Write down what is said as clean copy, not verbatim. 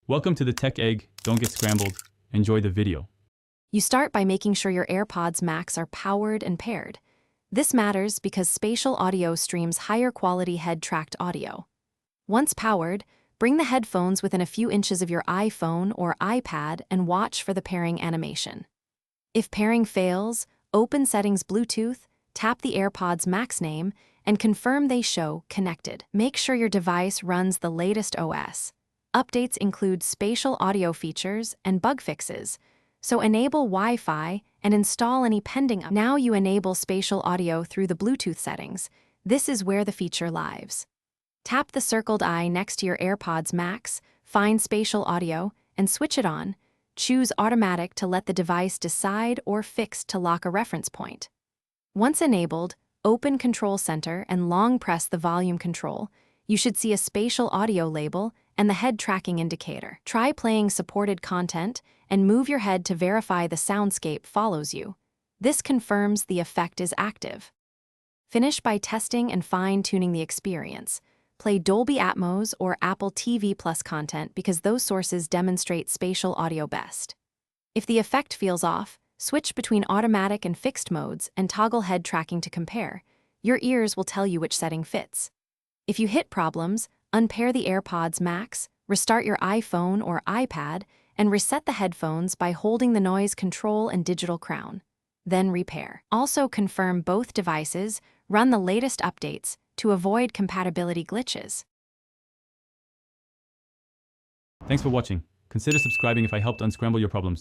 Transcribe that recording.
Welcome to the Tech Egg. Don't get scrambled. Enjoy the video. You start by making sure your AirPods Max are powered and paired. This matters because spatial audio streams higher quality head-tracked audio. Once powered, bring the headphones within a few inches of your iPhone or iPad and watch for the pairing animation. If pairing fails, open Settings Bluetooth, tap the AirPods Max name, and confirm they show connected. Make sure your device runs the latest OS. Updates include spatial audio features and bug fixes, so enable Wi-Fi and install any pending updates. Now you enable spatial audio through the Bluetooth settings. This is where the feature lives. Tap the circled eye next to your AirPods Max, find spatial audio, and switch it on. Choose automatic to let the device decide or fixed to lock a reference point. Once enabled, open Control Center and long press the volume control. You should see a spatial audio label and the head tracking indicator. Try playing supported content and move your head to verify the soundscape follows you. This confirms the effect is active. Finish by testing and fine-tuning the experience. Play Dolby Atmos or Apple TV Plus content because those sources demonstrate spatial audio best. If the effect feels off, switch between automatic and fixed modes and toggle head tracking to compare. Your ears will tell you which setting fits. If you hit problems, unpair the AirPods Max, restart your iPhone or iPad, and reset the headphones by holding the noise control and digital crown. Then repair. Also confirm both devices run the latest updates to avoid compatibility glitches. Thanks for watching. Consider subscribing if I helped unscramble your problems.